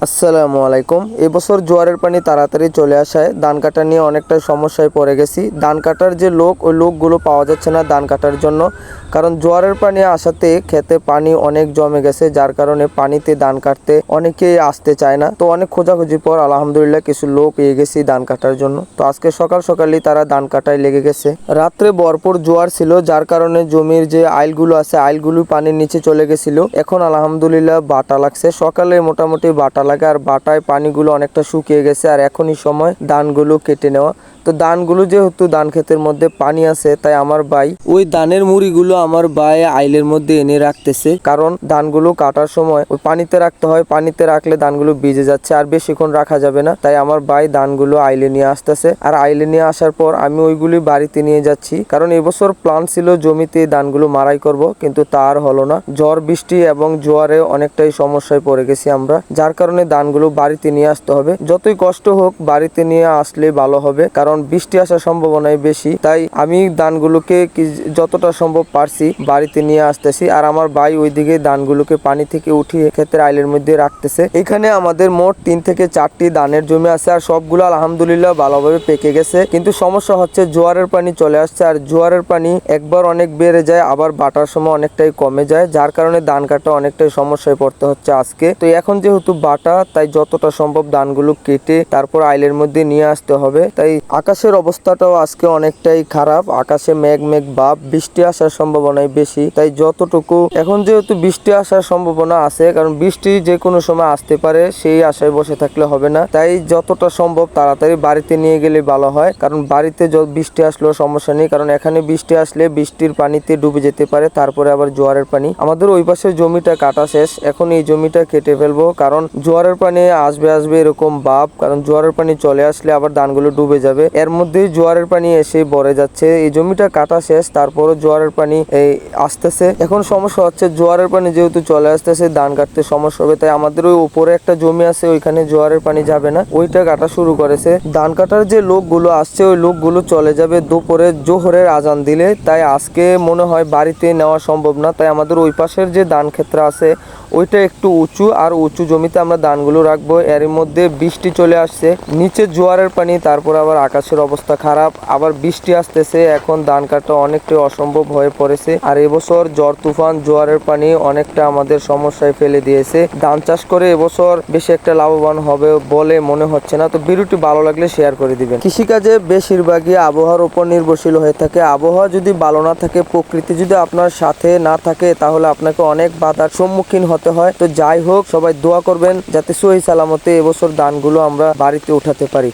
আসসালামু আলাইকুম। এবছর জোয়ারের পানি তাড়াতাড়ি চলে আসায় ধান কাটা নিয়ে অনেকটা সমস্যায় পড়ে গেছি। ধান কাটার যে লোক, ওই লোকগুলো পাওয়া যাচ্ছে না ধান কাটার জন্য, কারণ জোয়ারের পানি আসাতে খেতে পানি অনেক জমে গেছে, যার কারণে পানিতে ধান কাটতে অনেকেই আসতে চায় না। তো অনেক খোঁজাখুঁজির পর আলহামদুলিল্লাহ কিছু লোক পেয়ে গেছি ধান কাটার জন্য। তো আজকে সকাল সকালই তারা ধান কাটায় লেগে গেছে। রাত্রে ভরপুর জোয়ার ছিল, যার কারণে জমির যে আইলগুলো আছে আইলগুলো পানির নিচে চলে গেছিল। এখন আলহামদুলিল্লাহ বাটা লাগছে। সকালে মোটামুটি বাটা লাগে, আর বাটায় পানিগুলো অনেকটা শুকিয়ে গেছে। আর এখনই সময় ধানগুলো কেটে নেওয়া। তো ধানগুলো যেহেতু ধান ক্ষেতের মধ্যে পানি আছে, তাই আমার ভাই ওই ধানের মুড়িগুলো আমার ভাই আইলের মধ্যে এনে রাখতেছে, কারণ ধানগুলো কাটার সময় ওই পানিতে রাখতে হয়। পানিতে রাখলে ধানগুলো ভিজে যাচ্ছে, আর বেশিক্ষণ রাখা যাবে না। তাই আমার ভাই ধানগুলো আইলে নিয়ে আসতেছে। আর আইলে নিয়ে আসার পর আমি ওইগুলি বাড়িতে নিয়ে যাচ্ছি, কারণ এবছর প্ল্যান ছিল জমিতে ধানগুলো মারাই করব, কিন্তু তার হলো না। ঝড় বৃষ্টি এবং জোয়ারে অনেকটাই সমস্যায় পড়ে গেছি আমরা, যার কারণে ধানগুলো বাড়িতে নিয়ে আসতে হবে। যতই কষ্ট হোক বাড়িতে নিয়ে আসলে ভালো হবে, কারণ বৃষ্টি আসার সম্ভাবনাই বেশি। তাই আমি ধানগুলোকে যতটা সম্ভব পারছি বাড়িতে নিয়ে আসতেছি। আর আমার ভাই ওইদিকে ধানগুলোকে পানি থেকে উঠিয়ে ক্ষেতের আইলের মধ্যে রাখতেছে। এখানে আমাদের মোট 3 থেকে 4টি ধানের জমি আছে, আর সবগুলো আলহামদুলিল্লাহ ভালোভাবে পেকে গেছে। কিন্তু সমস্যা হচ্ছে জোয়ারের পানি চলে আসছে, আর জোয়ারের পানি একবার অনেক বেড়ে যায়, আবার বাটার সময় অনেকটাই কমে যায়, যার কারণে ধান কাটা অনেকটাই সমস্যায় পড়তে হচ্ছে আজকে। তো এখন যেহেতু বাটা, তাই যতটা সম্ভব ধানগুলো কেটে তারপর আইলের মধ্যে নিয়ে আসতে হবে। তাই আকাশের অবস্থাটাও আজকে অনেকটাই খারাপ। আকাশে মেঘ মেঘ ভাব, বৃষ্টি আসার সম্ভাবনাই বেশি। তাই যতটুকু এখন যেহেতু বৃষ্টি আসার সম্ভাবনা আছে, কারণ বৃষ্টি যে কোনো সময় আসতে পারে, সেই আশায় বসে থাকলে হবে না। তাই যতটা সম্ভব তাড়াতাড়ি বাড়িতে নিয়ে গেলে ভালো হয়, কারণ বাড়িতে বৃষ্টি আসলেও সমস্যা নেই, কারণ এখানে বৃষ্টি আসলে বৃষ্টির পানিতে ডুবে যেতে পারে, তারপরে আবার জোয়ারের পানি। আমাদের ওই পাশের জমিটা কাটা শেষ, এখন এই জমিটা কেটে ফেলবো, কারণ জোয়ারের পানি আসবে আসবে এরকম ভাব, কারণ জোয়ারের পানি চলে আসলে আবার ধানগুলো ডুবে যাবে। এর মধ্যেই জোয়ারের পানি এসে ভরে যাচ্ছে। এই জমিটা কাটা শেষ, তারপরও জোয়ারের পানি আসতেছে। এখন সমস্যা হচ্ছে জোয়ারের পানি যেহেতু চলে আসতেছে, ধান কাটতে সমস্যা হবে। তাই আমাদের ওই উপরে একটা জমি আছে, ওইখানে জোয়ারের পানি যাবে না, ওইটা কাটা শুরু করেছে। ধান কাটার যে লোকগুলো আসছে, ওই লোকগুলো চলে যাবে দুপুরে জোহরের আজান দিলে। তাই আজকে মনে হয় বাড়িতে নেওয়া সম্ভব না। তাই আমাদের ওই পাশের যে ধান ক্ষেত্র আছে ওইটা একটু উঁচু, আর উঁচু জমিতে আমরা ধানগুলো রাখবো। এর মধ্যে বৃষ্টি চলে আসছে, নিচে জোয়ারের পানি, তারপর আবার আকাশের অবস্থা খারাপ, আবার বৃষ্টি আসতেছে। এখন ধান কাটা অনেকটাই অসম্ভব হয়ে পড়েছে। আর এবছর ঝড় তুফান জোয়ারের পানি অনেকটা আমাদের সমস্যায় ফেলে দিয়েছে। ধান চাষ করে এবছর বেশি একটা লাভবান হবে বলে মনে হচ্ছে না। তো ভিডিওটি ভালো লাগলে শেয়ার করে দিবেন। কৃষিকাজে বেশিরভাগই আবহাওয়ার উপর নির্ভরশীল হয়ে থাকে। আবহাওয়া যদি ভালো না থাকে, প্রকৃতি যদি আপনার সাথে না থাকে, তাহলে আপনাকে অনেক বাধার সম্মুখীন হতে হয়। তো যাই হোক, সবাই দোয়া করবেন যাতে সহি সালামতে এবছর ধানগুলো আমরা বাড়িতে উঠাতে পারি।